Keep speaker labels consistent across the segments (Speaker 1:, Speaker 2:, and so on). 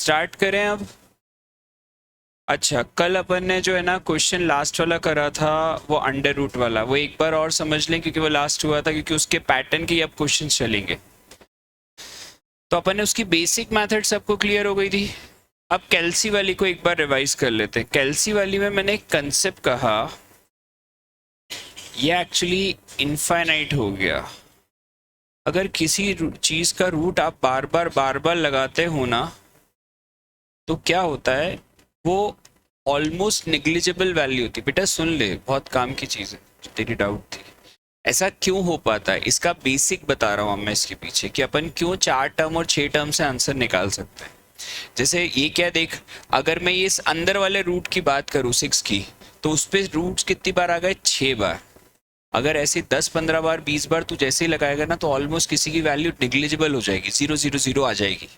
Speaker 1: Start करें अब। अच्छा, कल अपन ने जो है ना क्वेश्चन लास्ट वाला करा था वो अंडर रूट वाला, वो एक बार और समझ लें क्योंकि वो लास्ट हुआ था, क्योंकि उसके पैटर्न के अब क्वेश्चन चलेंगे। तो अपन ने उसकी बेसिक मेथड सबको क्लियर हो गई थी। अब कैल्सी वाली को एक बार रिवाइज कर लेते हैं। कैल्सी वाली में मैंने एक कंसेप्ट कहा, ये एक्चुअली इनफाइनाइट हो गया। अगर किसी चीज का रूट आप बार बार लगाते हो ना, तो क्या होता है, वो ऑलमोस्ट निग्लिजिबल वैल्यू होती है। बेटा सुन ले, बहुत काम की चीज़ है, तेरी डाउट थी। ऐसा क्यों हो पाता है, इसका बेसिक बता रहा हूँ मैं इसके पीछे, कि अपन क्यों 4 टर्म और 6 टर्म से आंसर निकाल सकते हैं। जैसे ये क्या, देख, अगर मैं ये इस अंदर वाले रूट की बात करूँ 6 की, तो उस पर रूट्स कितनी बार आ गए, 6 बार। अगर ऐसे 10-15 बार 20 बार तू जैसे ही लगाएगा ना, तो ऑलमोस्ट किसी की वैल्यू निग्लिजिबल हो जाएगी, 000 आ जाएगी,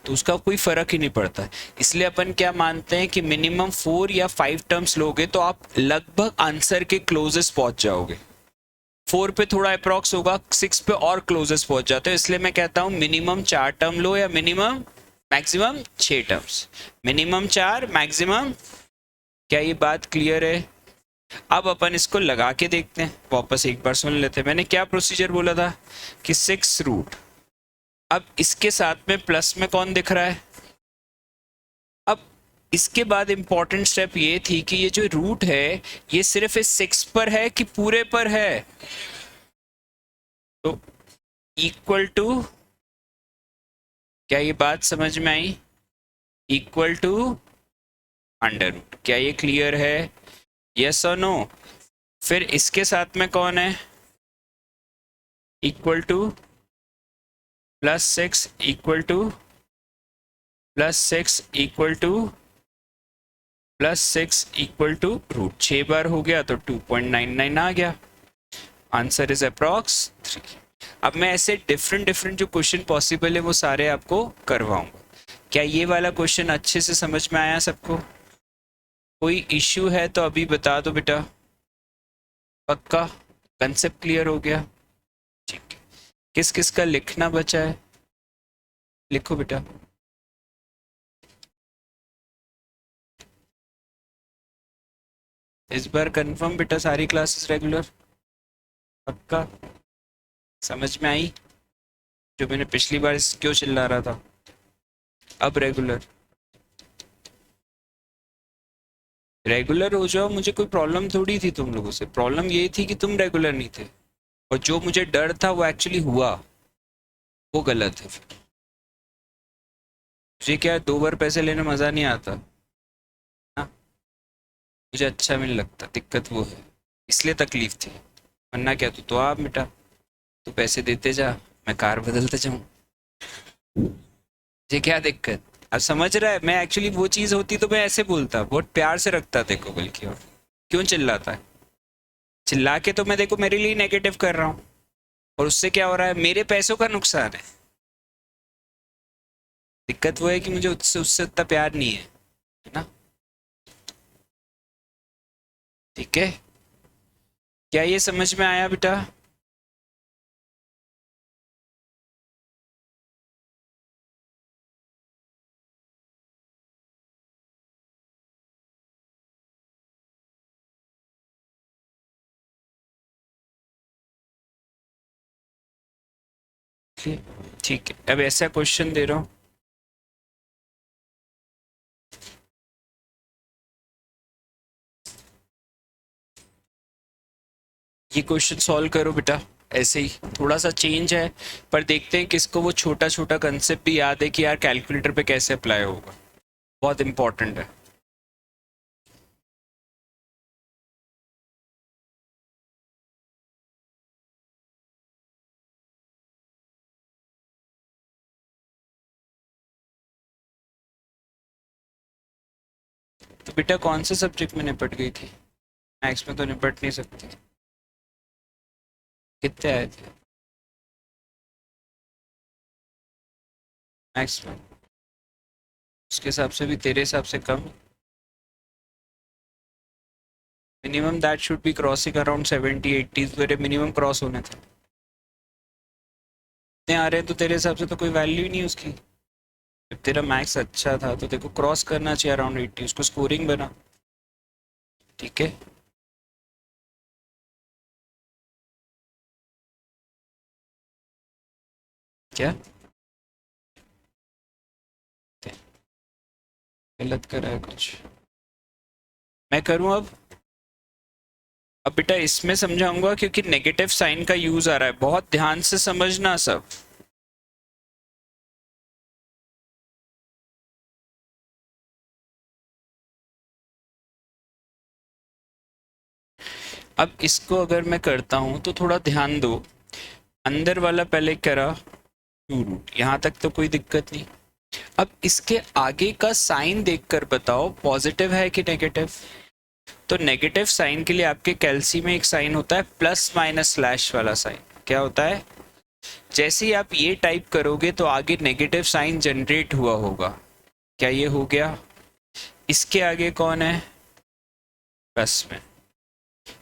Speaker 1: तो उसका कोई फर्क ही नहीं पड़ता। इसलिए अपन क्या मानते हैं कि मिनिमम 4 या 5 टर्म्स लोगे तो आप लगभग आंसर के क्लोजेस्ट पहुंच जाओगे। 4 पे थोड़ा अप्रॉक्स होगा, 6 पे और क्लोजेस्ट पहुंच जाते हो। इसलिए मैं कहता हूं मिनिमम 4 टर्म लो, या minimum maximum 6 terms, minimum 4 maximum. क्या ये बात क्लियर है? अब अपन इसको लगा के देखते हैं, वापस एक बार सुन लेते हैं। मैंने क्या प्रोसीजर बोला था कि 6 रूट, अब इसके साथ में प्लस में कौन दिख रहा है। अब इसके बाद इंपॉर्टेंट स्टेप ये थी कि ये जो रूट है ये सिर्फ इस 6 पर है कि पूरे पर है। तो इक्वल टू, क्या ये बात समझ में आई, इक्वल टू अंडर रूट। क्या ये क्लियर है, यस और नो? फिर इसके साथ में कौन है, equal to +6 equal to +6 equal to +6 equal to root. 6 बार हो गया तो 2.99 आ गया, आंसर इज अप्रॉक्स 3। अब मैं ऐसे डिफरेंट जो क्वेश्चन पॉसिबल है वो सारे आपको करवाऊंगा। क्या ये वाला क्वेश्चन अच्छे से समझ में आया सबको? कोई इश्यू है तो अभी बता दो बेटा। पक्का कंसेप्ट क्लियर हो गया? ठीक है, किस किस का लिखना बचा है, लिखो बेटा। इस बार कंफर्म बेटा, सारी क्लासेस रेगुलर? पक्का समझ में आई? जो मैंने पिछली बार क्यों चिल्ला रहा था, अब रेगुलर रेगुलर हो जाओ। मुझे कोई प्रॉब्लम थोड़ी थी तुम लोगों से, प्रॉब्लम ये थी कि तुम रेगुलर नहीं थे, और जो मुझे डर था वो एक्चुअली हुआ, वो गलत है। फिर मुझे क्या 2 बार पैसे लेने मज़ा नहीं आता ना, मुझे अच्छा भी नहीं लगता, दिक्कत वो है, इसलिए तकलीफ थी। वरना क्या, तो आप बेटा, तू पैसे देते जा, मैं कार बदलते जाऊँ, मुझे क्या दिक्कत। अब समझ रहा है, मैं एक्चुअली वो चीज़ होती तो मैं ऐसे बोलता, बहुत प्यार से रखता देखो, बल्कि और क्यों चिल्लाता है, चिल्ला के तो मैं देखो मेरे लिए नेगेटिव कर रहा हूँ, और उससे क्या हो रहा है, मेरे पैसों का नुकसान है। दिक्कत वो है कि मुझे उससे उससे उतना प्यार नहीं है ना। ठीक है, क्या ये समझ में आया बेटा? ठीक है, अब ऐसा क्वेश्चन दे रहा हूँ, ये क्वेश्चन सॉल्व करो बेटा। ऐसे ही थोड़ा सा चेंज है, पर देखते हैं किसको वो छोटा छोटा कंसेप्ट भी याद है कि यार कैलकुलेटर पे कैसे अप्लाई होगा, बहुत इंपॉर्टेंट है। तो बेटा कौन से सब्जेक्ट में निपट गई थी? मैथ्स में तो निपट नहीं सकती। कितने आए थे मैथ्स में? उसके हिसाब से भी तेरे हिसाब से कम। Minimum that should be crossing around 70-80, तेरे मिनिमम क्रॉस होने थे। इतने आ रहे हैं तो तेरे हिसाब से तो कोई वैल्यू ही नहीं उसकी, जब तेरा मैथ्स अच्छा था तो देखो क्रॉस करना चाहिए अराउंड 80, उसको स्कोरिंग बना। ठीक है। क्या गलत करा है कुछ? मैं करूं अब बेटा इसमें समझाऊंगा क्योंकि नेगेटिव साइन का यूज आ रहा है, बहुत ध्यान से समझना सब। अब इसको अगर मैं करता हूं तो थोड़ा ध्यान दो। अंदर वाला पहले करा 2 रूट, यहां तक तो कोई दिक्कत नहीं। अब इसके आगे का साइन देखकर बताओ पॉजिटिव है कि नेगेटिव। तो नेगेटिव साइन के लिए आपके कैल्सी में एक साइन होता है प्लस माइनस स्लैश वाला साइन। क्या होता है? जैसे ही आप ये टाइप करोगे तो आगे नेगेटिव साइन जनरेट हुआ होगा। क्या ये हो गया? इसके आगे कौन है? प्लस में,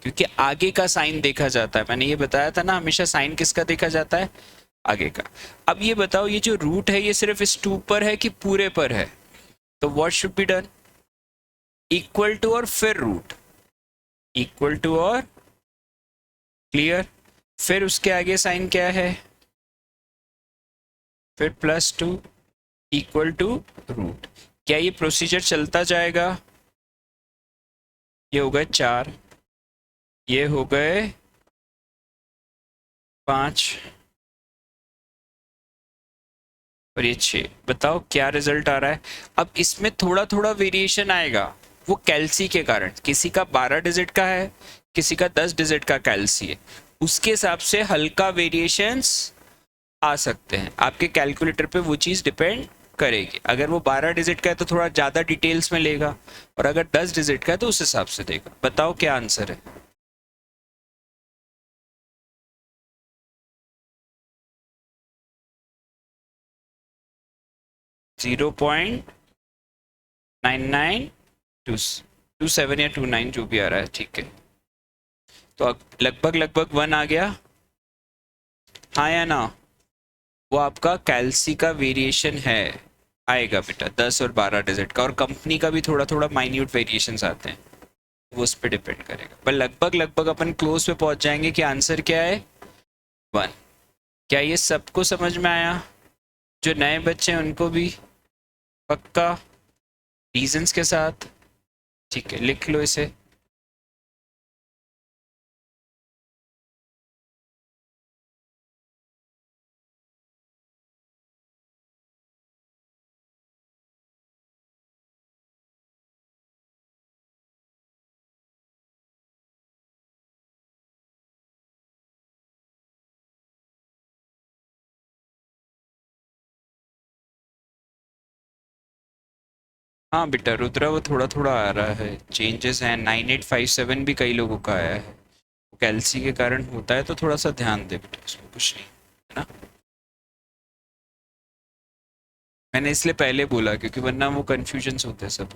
Speaker 1: क्योंकि आगे का साइन देखा जाता है। मैंने ये बताया था ना, हमेशा साइन किसका देखा जाता है? आगे का। अब ये बताओ ये जो रूट है ये सिर्फ इस 2 पर है कि पूरे पर है? तो what should be done? Equal to और फिर रूट, इक्वल टू और क्लियर। फिर उसके आगे साइन क्या है? फिर +2 इक्वल टू रूट। क्या ये प्रोसीजर चलता जाएगा? ये हो गए 4, ये हो गए 5 और ये 6। बताओ क्या रिजल्ट आ रहा है? अब इसमें थोड़ा थोड़ा वेरिएशन आएगा, वो कैल्सी के कारण। किसी का 12 डिजिट का है, किसी का 10 डिजिट का कैल्सी है, उसके हिसाब से हल्का वेरिएशंस आ सकते हैं। आपके कैलकुलेटर पे वो चीज़ डिपेंड करेगी। अगर वो 12 डिजिट का है तो थोड़ा ज़्यादा डिटेल्स में लेगा, और अगर 10 डिजिट का है तो उस हिसाब से देगा। बताओ क्या आंसर है? 0.9927 या 29 जो भी आ रहा है, ठीक है। तो अब लगभग लगभग 1 आ गया, हाँ या ना? वो आपका कैल्सी का वेरिएशन है, आएगा बेटा 10 और 12 डिजिट का, और कंपनी का भी थोड़ा थोड़ा माइन्यूट वेरिएशंस आते हैं, वो उस पर डिपेंड करेगा। पर लगभग लगभग अपन क्लोज पे पहुंच जाएंगे कि आंसर क्या है? 1। क्या ये सबको समझ में आया? जो नए बच्चे हैं उनको भी? पक्का? रीजंस के साथ? ठीक है, लिख लो इसे। हाँ बेटा रुद्रा, वो थोड़ा थोड़ा आ रहा है, चेंजेस हैं। 9857 भी कई लोगों का आया है, कैल्सी के कारण होता है, तो थोड़ा सा ध्यान दे बेटा, उसमें कुछ नहीं है ना। मैंने इसलिए पहले बोला क्योंकि वरना वो कन्फ्यूजन्स होते हैं सब।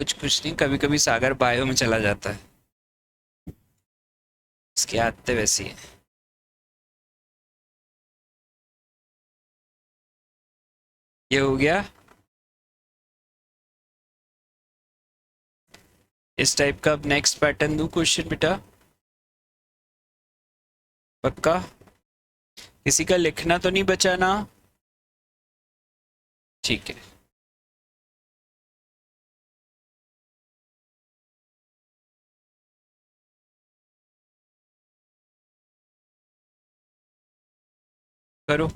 Speaker 1: कुछ कुछ नहीं, कभी कभी सागर बायो में चला जाता है, उसकी आदतें वैसी है। ये हो गया। इस टाइप का अब नेक्स्ट पैटर्न दूं क्वेश्चन बेटा? पक्का? किसी का लिखना तो नहीं बचा ना? ठीक है। करो।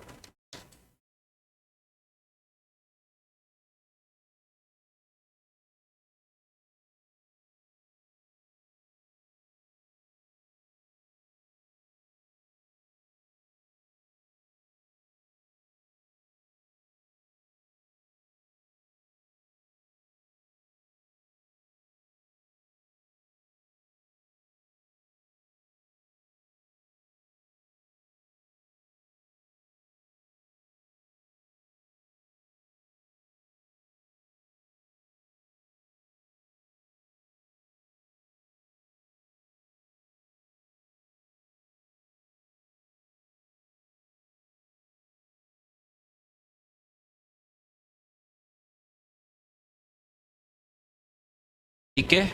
Speaker 1: ठीक है।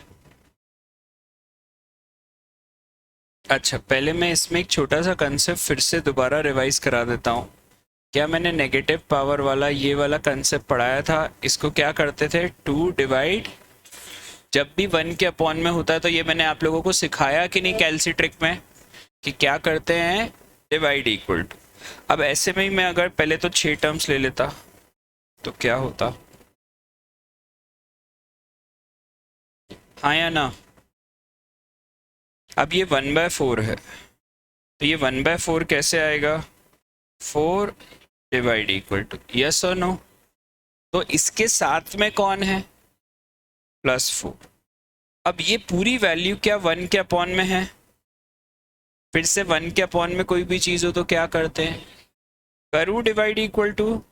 Speaker 1: अच्छा, पहले मैं इसमें एक छोटा सा कंसेप्ट फिर से दोबारा रिवाइज करा देता हूँ। क्या मैंने नेगेटिव पावर वाला ये वाला कंसेप्ट पढ़ाया था? इसको क्या करते थे, 2 डिवाइड, जब भी 1 के अपॉन में होता है तो ये मैंने आप लोगों को सिखाया कि नहीं कैलसी ट्रिक में, कि क्या करते हैं, डिवाइड इक्वल टू। अब ऐसे में ही मैं अगर पहले तो 6 टर्म्स ले लेता तो क्या होता, हाँ या ना? अब ये 1/4 है, तो ये 1/4 कैसे आएगा, 4 डिवाइड इक्वल टू, यस और नो? तो इसके साथ में कौन है, +4। अब ये पूरी वैल्यू क्या 1 के अपॉन में है? फिर से 1 के अपॉन में कोई भी चीज हो तो क्या करते हैं, करूँ divide equal to,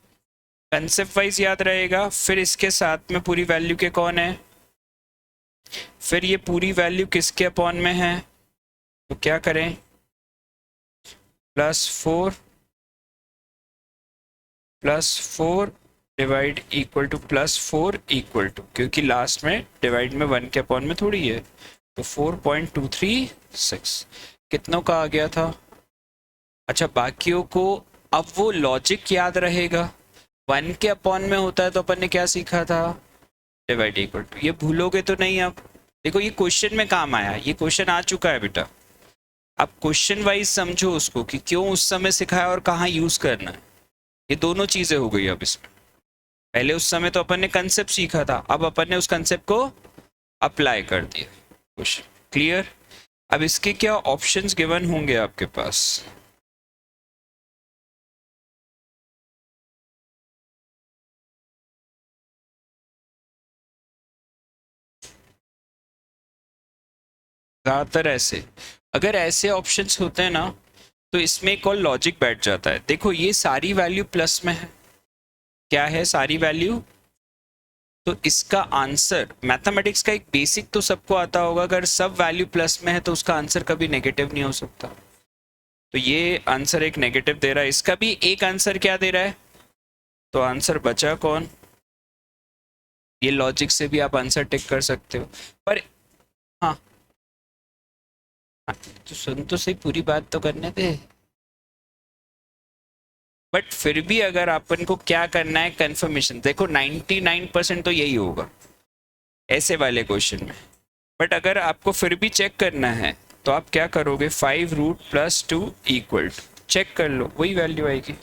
Speaker 1: concept wise याद रहेगा। फिर इसके साथ में पूरी वैल्यू के कौन है, फिर ये पूरी वैल्यू किसके अपॉन में है, तो क्या करें, +4 divide equal to +4 equal to, क्योंकि लास्ट में डिवाइड में 1 के अपॉन में थोड़ी है, तो 4.236 कितनों का आ गया था। अच्छा, बाकियों को अब वो लॉजिक याद रहेगा। 1 के अपॉन में होता है तो अपन ने क्या सीखा था, डिवाइड इक्वल टू, ये भूलोगे तो नहीं। अब देखो ये क्वेश्चन में काम आया, ये क्वेश्चन आ चुका है बेटा। अब क्वेश्चन वाइज समझो उसको कि क्यों उस समय सिखाया और कहाँ यूज करना है। ये दोनों चीजें हो गई अब इसमें। पहले उस समय तो अपन ने कंसेप्ट सीखा था, अब अपन ने उस कंसेप्ट को अप्लाई कर दिया। Question clear? अब इसके क्या ऑप्शंस गिवन होंगे आपके पास, ज्यादातर ऐसे, अगर ऐसे ऑप्शंस होते हैं ना तो इसमें एक और लॉजिक बैठ जाता है। देखो ये सारी वैल्यू प्लस में है, क्या है सारी वैल्यू, तो इसका आंसर, मैथमेटिक्स का एक बेसिक तो सबको आता होगा, अगर सब वैल्यू प्लस में है तो उसका आंसर कभी नेगेटिव नहीं हो सकता। तो ये आंसर एक नेगेटिव दे रहा है, इसका भी एक आंसर क्या दे रहा है, तो आंसर बचा कौन, ये लॉजिक से भी आप आंसर टिक कर सकते हो। पर हाँ, हाँ तो सुन तो सही, पूरी बात तो करने दे। बट फिर भी अगर अपन को क्या करना है, कंफर्मेशन, देखो 99% तो यही होगा ऐसे वाले क्वेश्चन में। बट अगर आपको फिर भी चेक करना है तो आप क्या करोगे, 5√+2 इक्वल टू, चेक कर लो वही वैल्यू आएगी।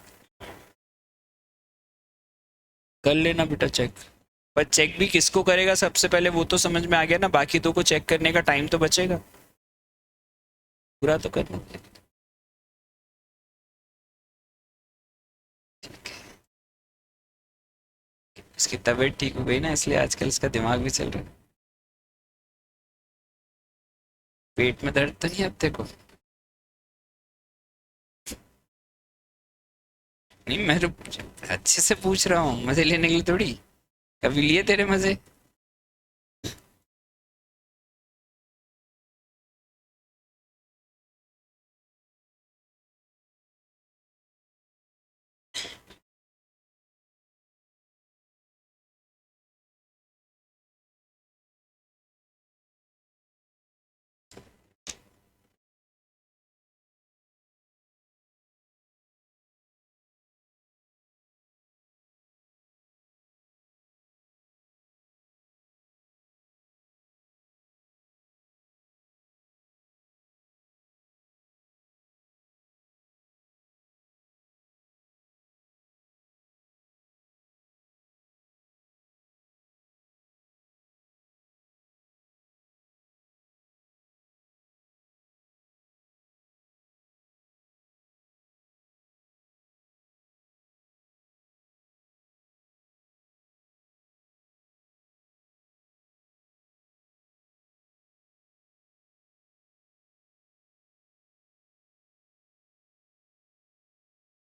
Speaker 1: कर लेना बेटा चेक। पर चेक भी किसको करेगा सबसे पहले, वो तो समझ में आ गया ना, बाकी दो को चेक करने का टाइम तो बचेगा, पूरा तो करना। इसकी तबीयत ठीक हो गई ना, इसलिए आजकल इसका दिमाग भी चल रहा है। पेट में दर्द तो नहीं अब देखो? नहीं मैं तो अच्छे से पूछ रहा हूँ, मजे लेने के लिए थोड़ी। कभी लिए तेरे मजे?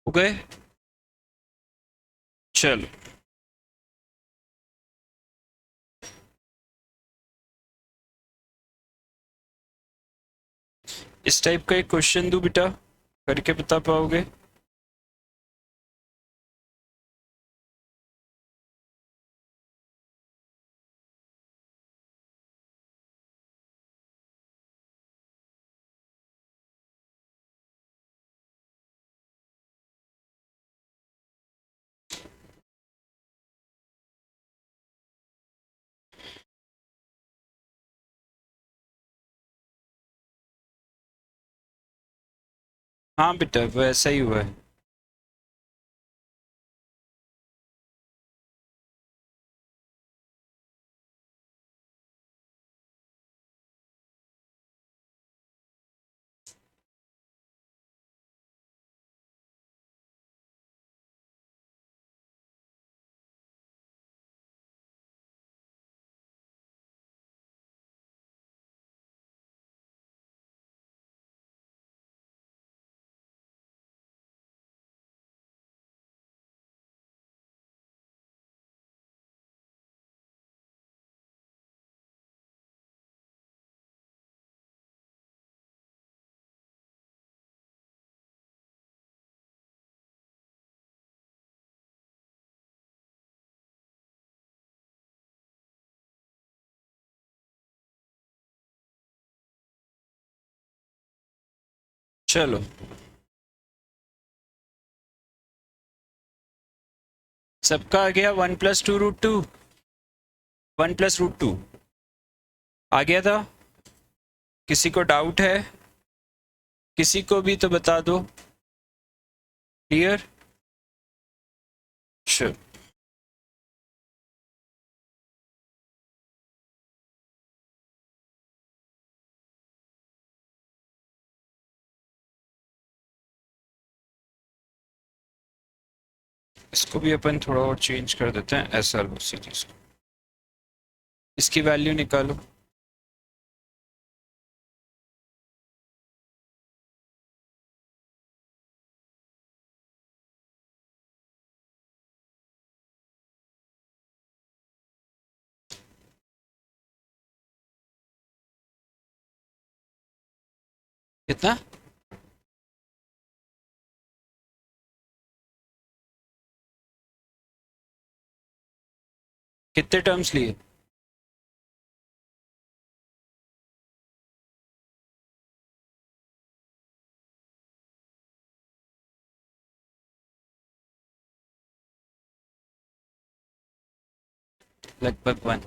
Speaker 1: हो गए? चलो, इस टाइप का एक क्वेश्चन दो बेटा, करके बता पाओगे? हाँ बेटा वैसा ही हुआ है। चलो सबका आ गया 1 + 2√2, 1 + √2 आ गया था। किसी को डाउट है? किसी को भी तो बता दो। क्लियर? श्योर। इसको भी अपन थोड़ा और चेंज कर देते हैं, ऐसा लो सीरीज को, इसकी वैल्यू निकालो। कितना? कितने टर्म्स लिए? लगभग 1।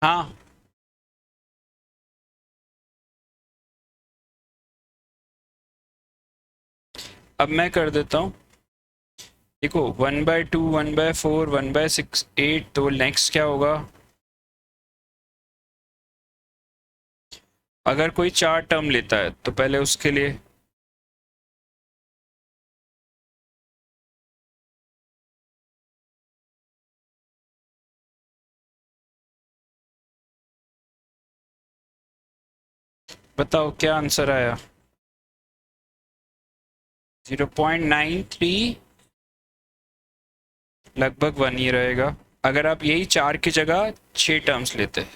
Speaker 1: हाँ अब मैं कर देता हूँ। देखो 1/2, 1/4, 1/6, 8, तो नेक्स्ट क्या होगा? अगर कोई 4 टर्म लेता है तो पहले उसके लिए बताओ क्या आंसर आया? 0.93, लगभग 1 ही रहेगा। अगर आप यही 4 की जगह 6 टर्म्स लेते,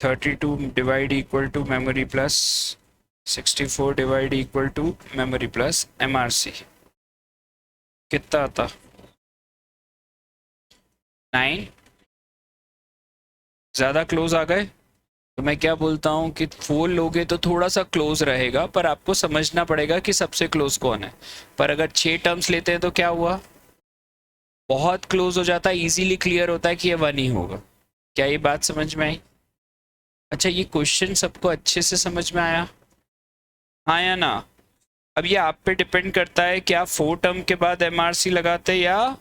Speaker 1: 32 divide equal to memory plus 64 divide equal to memory plus MRC, कितना आता? 9। ज़्यादा क्लोज आ गए? तो मैं क्या बोलता हूँ कि 4 लोगे तो थोड़ा सा क्लोज रहेगा, पर आपको समझना पड़ेगा कि सबसे क्लोज कौन है। पर अगर 6 टर्म्स लेते हैं तो क्या हुआ? बहुत क्लोज हो जाता है, इजीली क्लियर होता है कि ये 1 ही होगा। क्या ये बात समझ में आई? अच्छा ये क्वेश्चन सबको अच्छे से समझ में आया? हाँ या ना? अब ये आप पे डिपेंड करता है कि आप 4 टर्म के बाद एमआरसी लगाते या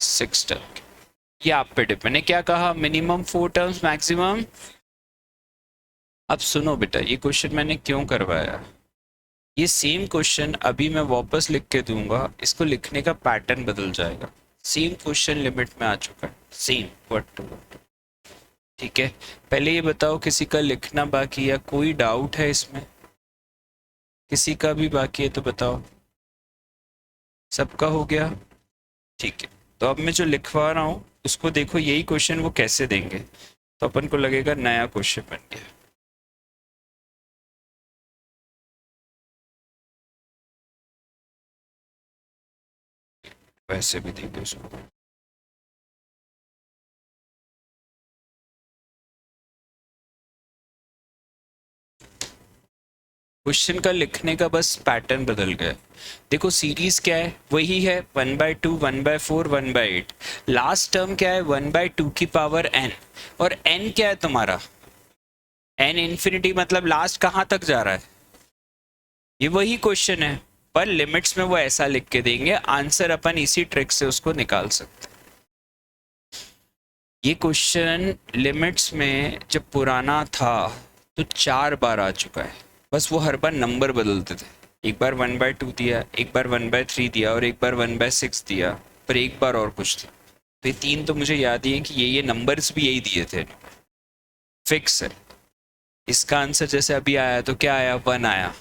Speaker 1: 6 टर्म। ये आप पे डिपेंड है। क्या कहा? Minimum 4 terms, maximum. अब सुनो बेटा, ये क्वेश्चन मैंने क्यों करवाया। ये सेम क्वेश्चन अभी मैं वापस लिख के दूंगा, इसको लिखने का पैटर्न बदल जाएगा। सेम क्वेश्चन लिमिट में आ चुका है, सेम वर्ड टू वर्ड। ठीक है, पहले ये बताओ किसी का लिखना बाकी या कोई डाउट है इसमें? किसी का भी बाकी है तो बताओ। सबका हो गया? ठीक है। तो अब मैं जो लिखवा रहा हूँ उसको देखो, यही क्वेश्चन वो कैसे देंगे, तो अपन को लगेगा नया क्वेश्चन बन गया। वैसे भी देंगे उसको। क्वेश्चन का लिखने का बस पैटर्न बदल गया। देखो सीरीज क्या है, वही है 1/2, 1/4, 1/8। लास्ट टर्म क्या है, 1/2 की पावर n। और n क्या है तुम्हारा, n इंफिनिटी, मतलब लास्ट कहाँ तक जा रहा है, ये वही क्वेश्चन है। पर लिमिट्स में वो ऐसा लिख के देंगे, आंसर अपन इसी ट्रिक से उसको निकाल सकते हैं। ये क्वेश्चन लिमिट्स में जब पुराना था तो 4 बार आ चुका है, बस वो हर बार नंबर बदलते थे। एक बार 1/2 दिया, एक बार 1/3 दिया, और एक बार 1/6 दिया, पर एक बार और कुछ था। तो ये तीन तो मुझे याद ही है कि ये नंबर्स भी यही दिए थे, फिक्स है। इसका आंसर जैसे अभी आया तो क्या आया, 1 आया।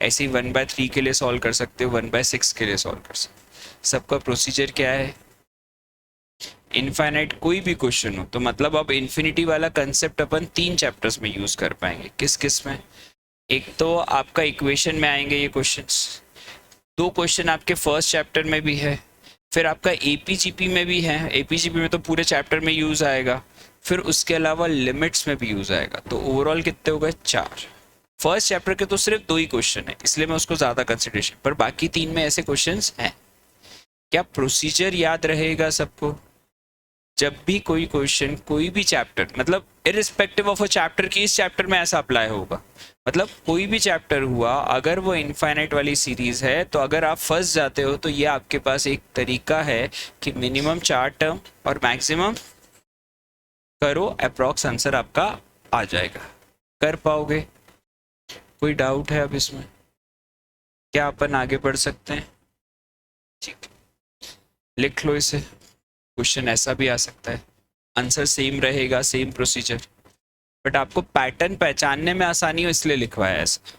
Speaker 1: ऐसे ही 1/3 के लिए सॉल्व कर सकते हो, 1/6 के लिए सॉल्व कर सकते हो। सबका प्रोसीजर क्या है, इनफाइनाइट कोई भी क्वेश्चन हो तो मतलब अब इन्फिनिटी वाला कंसेप्ट अपन 3 चैप्टर्स में यूज कर पाएंगे। किस किस में, एक तो आपका इक्वेशन में आएंगे ये क्वेश्चंस, 2 क्वेश्चन आपके फर्स्ट चैप्टर में भी है, फिर आपका एपीजीपी में भी है, एपीजीपी में तो पूरे चैप्टर में यूज आएगा, फिर उसके अलावा लिमिट्स में भी यूज आएगा। तो ओवरऑल कितने हो गए, 4। फर्स्ट चैप्टर के तो सिर्फ 2 ही क्वेश्चन है, इसलिए मैं उसको ज्यादा कंसिडरेशन, पर बाकी 3 में ऐसे क्वेश्चंस हैं। क्या प्रोसीजर याद रहेगा सबको, जब भी कोई क्वेश्चन कोई भी चैप्टर, मतलब इरिस्पेक्टिव ऑफ अ चैप्टर की इस चैप्टर में ऐसा अप्लाई होगा, मतलब कोई भी चैप्टर हुआ अगर वो इनफाइनाइट वाली सीरीज है, तो अगर आप फंस जाते हो तो ये आपके पास एक तरीका है कि मिनिमम 4 टर्म और मैक्सिमम करो, अप्रॉक्स आंसर आपका आ जाएगा। कर पाओगे? कोई डाउट है अब इसमें, क्या अपन आगे बढ़ सकते हैं? ठीक, लिख लो इसे। क्वेश्चन ऐसा भी आ सकता है, आंसर सेम रहेगा, सेम प्रोसीजर, बट आपको पैटर्न पहचानने में आसानी हो इसलिए लिखवाया ऐसा।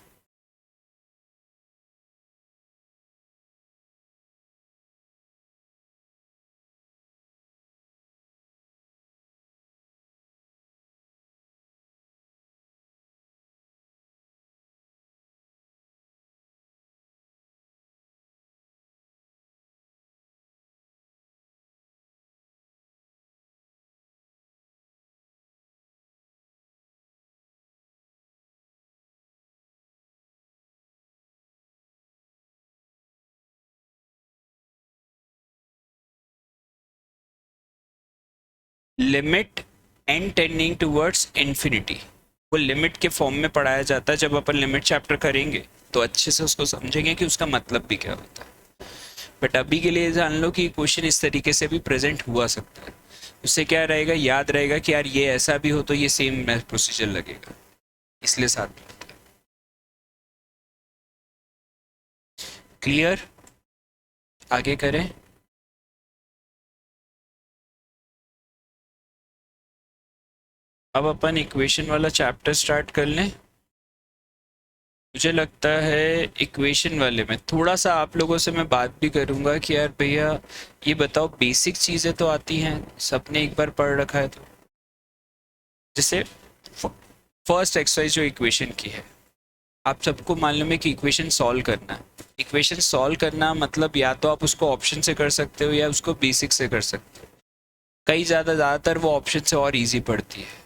Speaker 1: Limit n tending towards infinity, वो लिमिट के फॉर्म में पढ़ाया जाता है। जब अपन लिमिट चैप्टर करेंगे तो अच्छे से उसको समझेंगे कि उसका मतलब भी क्या होता है। बट अभी के लिए जान लो कि क्वेश्चन इस तरीके से भी प्रेजेंट हुआ सकता है। उससे क्या रहेगा, याद रहेगा कि यार ये ऐसा भी हो तो ये सेम प्रोसीजर लगेगा, इसलिए साथ में। क्लियर? आगे करें? अब अपन इक्वेशन वाला चैप्टर स्टार्ट कर लें। मुझे लगता है इक्वेशन वाले में थोड़ा सा आप लोगों से मैं बात भी करूंगा कि यार भैया ये बताओ, बेसिक चीज़ें तो आती हैं, सबने एक बार पढ़ रखा है, तो जैसे फर्स्ट एक्सरसाइज जो इक्वेशन की है, आप सबको मालूम है कि इक्वेशन सॉल्व करना है। इक्वेशन सॉल्व करना मतलब या तो आप उसको ऑप्शन से कर सकते हो या उसको बेसिक से कर सकते हो। कई ज़्यादातर वो ऑप्शन से और इजी पड़ती है।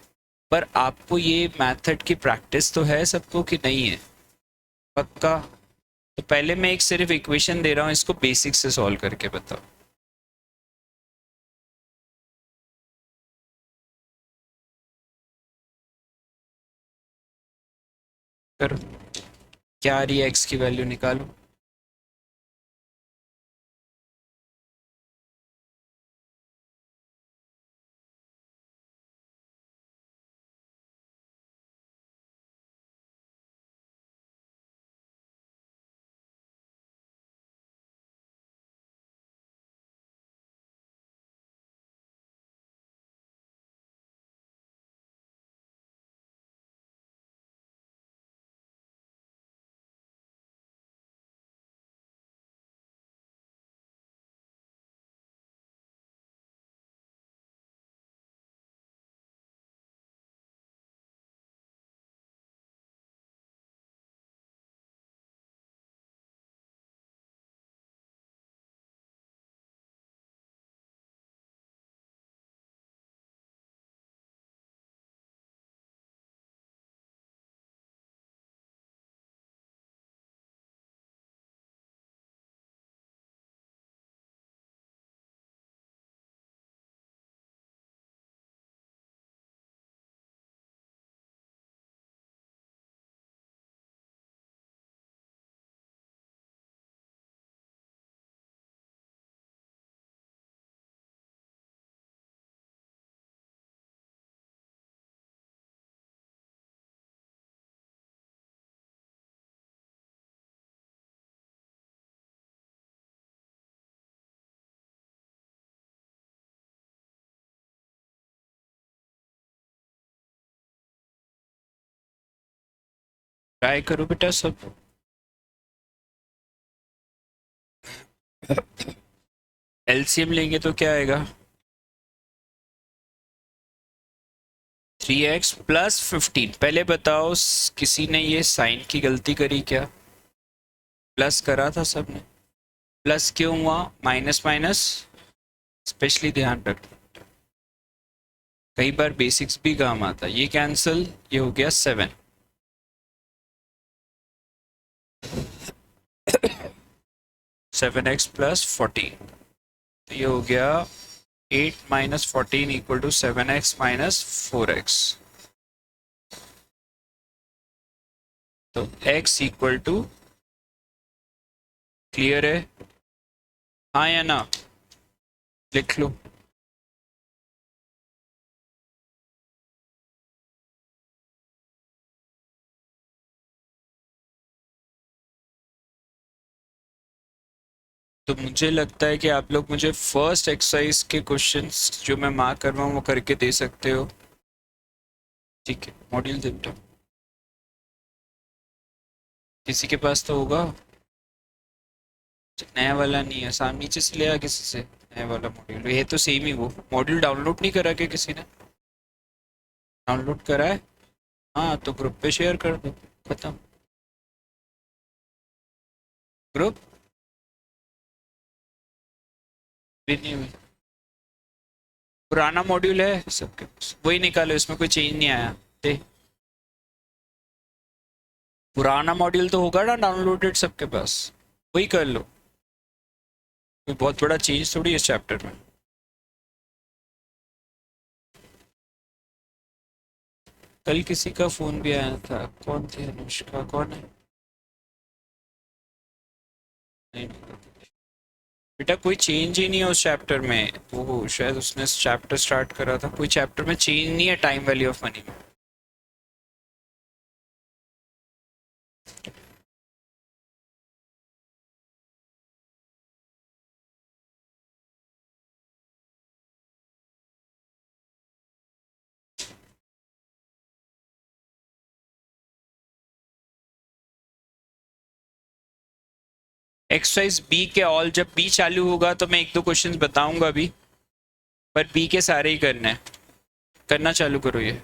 Speaker 1: पर आपको ये मेथड की प्रैक्टिस तो है सबको कि नहीं है? पक्का? तो पहले मैं एक सिर्फ इक्वेशन दे रहा हूँ, इसको बेसिक से सॉल्व करके बताओ। करो, क्या आ रही है, एक्स की वैल्यू निकालो। ट्राई करो बेटा सब। एलसीएम लेंगे तो क्या आएगा? 3x + 15। पहले बताओ किसी ने ये साइन की गलती करी क्या? प्लस करा था सबने। प्लस क्यों हुआ? माइनस माइनस स्पेशली ध्यान रखना, कई बार बेसिक्स भी काम आता है। ये कैंसिल, ये हो गया 7। 7x + 14, तो ये हो गया 8 - 14 = 7x - 4x। तो x = क्लियर है? हाँ या ना? लिख लो। तो मुझे लगता है कि आप लोग मुझे फर्स्ट एक्सरसाइज के क्वेश्चंस जो मैं मार्क कर रहा हूँ वो करके दे सकते हो। ठीक है, मॉड्यूल दे बेटा। किसी के पास तो होगा। नया वाला नहीं है, सामने नीचे से लिया किसी से नया वाला मॉड्यूल। ये तो सेम ही, वो मॉड्यूल डाउनलोड नहीं करा के किसी ने? डाउनलोड करा है? हाँ तो ग्रुप पे शेयर कर दो, खत्म। ग्रुप भी नहीं हुई। पुराना मॉड्यूल है सबके पास, वही निकालो, इसमें कोई चेंज नहीं आया। दे, पुराना मॉड्यूल तो होगा ना डाउनलोडेड सबके पास, वही कर लो। कोई बहुत बड़ा चेंज थोड़ी इस चैप्टर में। कल किसी का फोन भी आया था, कौन थी? अनुष्का? कौन है? नहीं, बेटा कोई चेंज ही नहीं है उस चैप्टर में। वो शायद उसने चैप्टर स्टार्ट करा था, कोई चैप्टर में चेंज नहीं है टाइम वैल्यू ऑफ मनी में। एक्सरसाइज बी के ऑल, जब बी चालू होगा तो मैं एक दो क्वेश्चंस बताऊंगा अभी, पर बी के सारे ही करने हैं। करना चालू करो ये।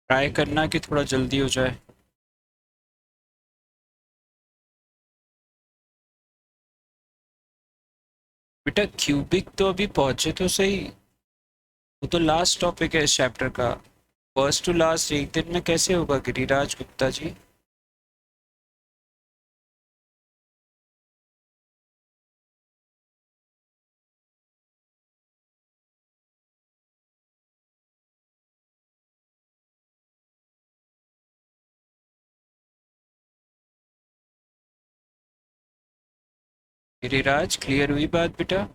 Speaker 1: ट्राई करना कि थोड़ा जल्दी हो जाए। बेटा क्यूबिक तो अभी पहुंचे तो सही, वो तो लास्ट टॉपिक है इस चैप्टर का। फर्स्ट टू लास्ट एक दिन में कैसे होगा गिरिराज गुप्ता जी? गिरिराज क्लियर हुई बात बेटा?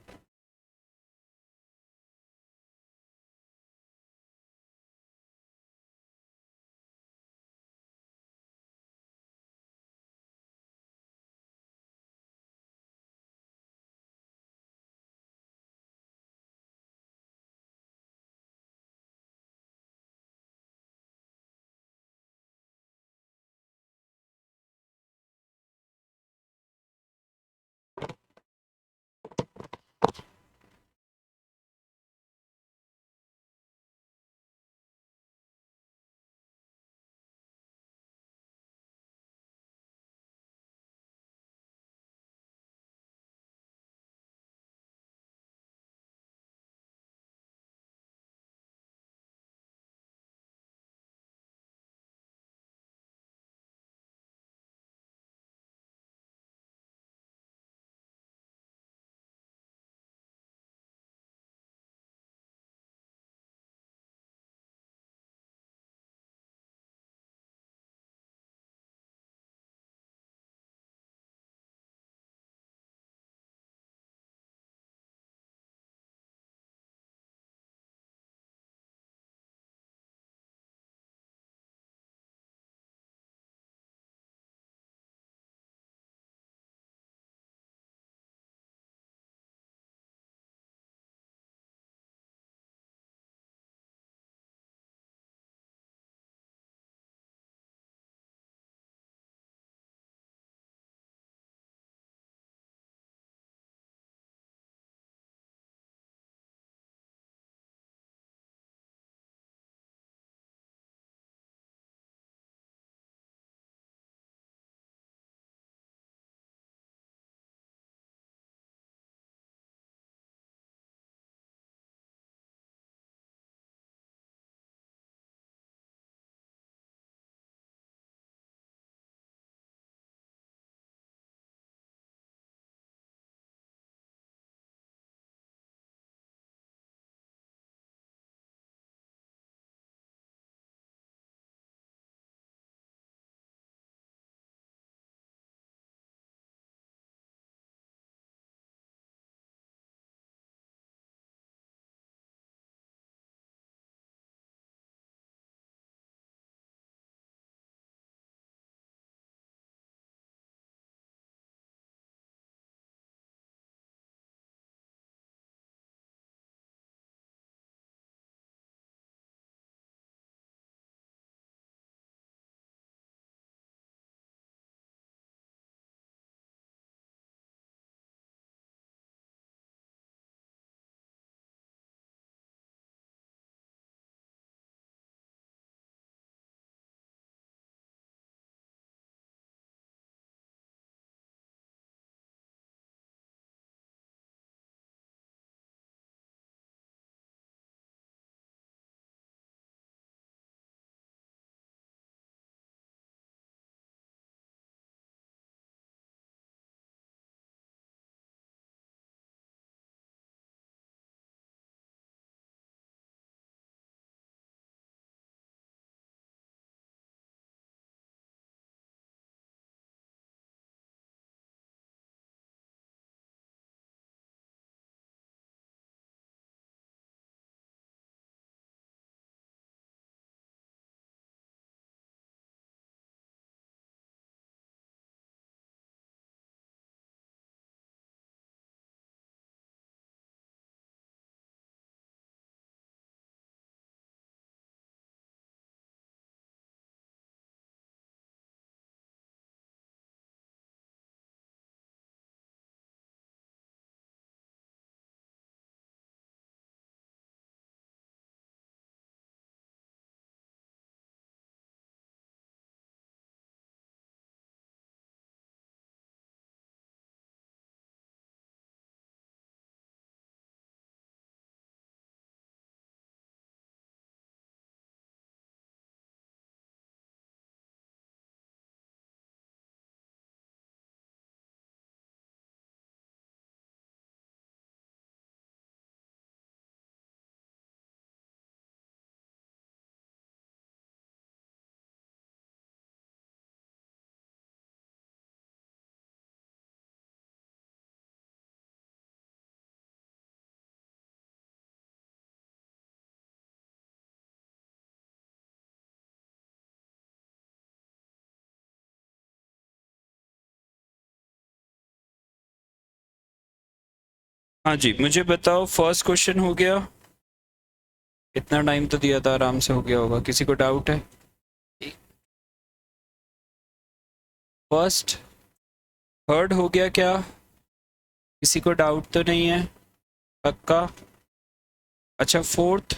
Speaker 1: हाँ जी, मुझे बताओ फर्स्ट क्वेश्चन हो गया? इतना टाइम तो दिया था, आराम से हो गया होगा। किसी को डाउट है? फर्स्ट थर्ड हो गया क्या? किसी को डाउट तो नहीं है? पक्का? अच्छा फोर्थ,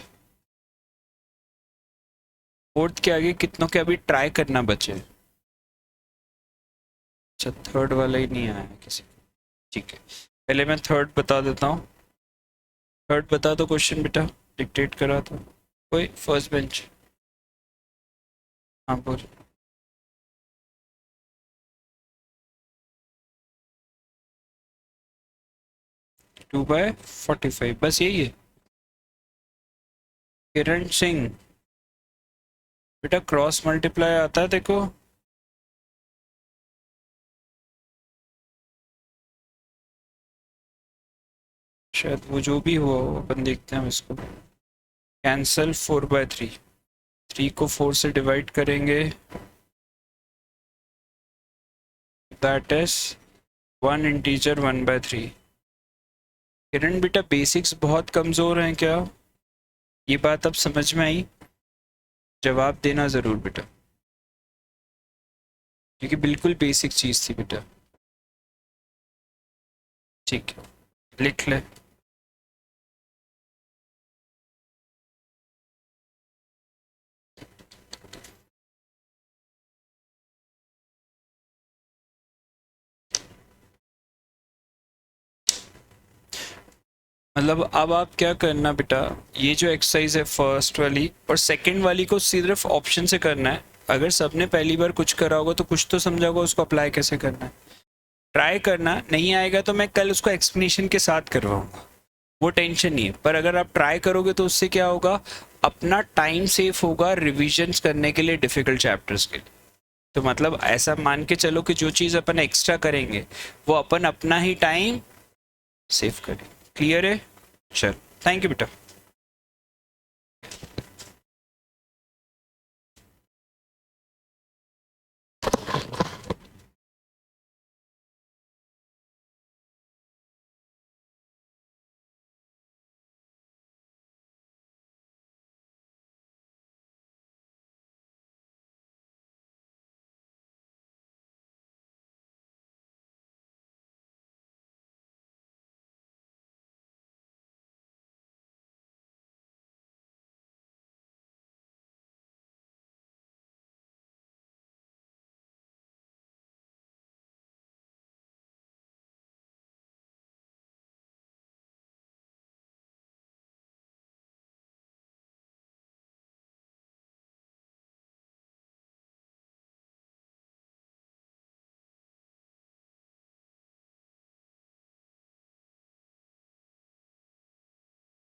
Speaker 1: फोर्थ के आगे कितनों के अभी ट्राई करना बचे? अच्छा थर्ड वाला ही नहीं आया है किसी को। ठीक है, पहले मैं थर्ड बता देता हूँ। थर्ड बता दो क्वेश्चन बेटा, डिक्टेट करा था कोई फर्स्ट बेंच। हाँ बोल। 2/45 बस यही है। किरण सिंह बेटा, क्रॉस मल्टीप्लाई आता है देखो। शायद वो जो भी हुआ हो, अपन देखते हैं इसको। कैंसल 4/3, 3 को 4 से डिवाइड करेंगे, दैट इज 1 इंटीजर 1/3। किरण बेटा बेसिक्स बहुत कमज़ोर हैं क्या? ये बात अब समझ में आई? जवाब देना ज़रूर बेटा, क्योंकि बिल्कुल बेसिक चीज़ थी बेटा। ठीक है, लिख ले। मतलब अब आप क्या करना बेटा, ये जो एक्सरसाइज है फर्स्ट वाली और सेकंड वाली को सिर्फ ऑप्शन से करना है। अगर सबने पहली बार कुछ करा होगा तो कुछ तो समझा होगा उसको अप्लाई कैसे करना है। ट्राई करना, नहीं आएगा तो मैं कल उसको एक्सप्लेनेशन के साथ करवाऊंगा, वो टेंशन नहीं है। पर अगर आप ट्राई करोगे तो उससे क्या होगा, अपना टाइम सेफ होगा रिविजन्स करने के लिए, डिफिकल्ट चैप्टर्स के लिए। तो मतलब ऐसा मान के चलो कि जो चीज़ अपन एक्स्ट्रा करेंगे वो अपन अपना ही टाइम सेव करें। क्लियर है? चल, थैंक यू बेटा।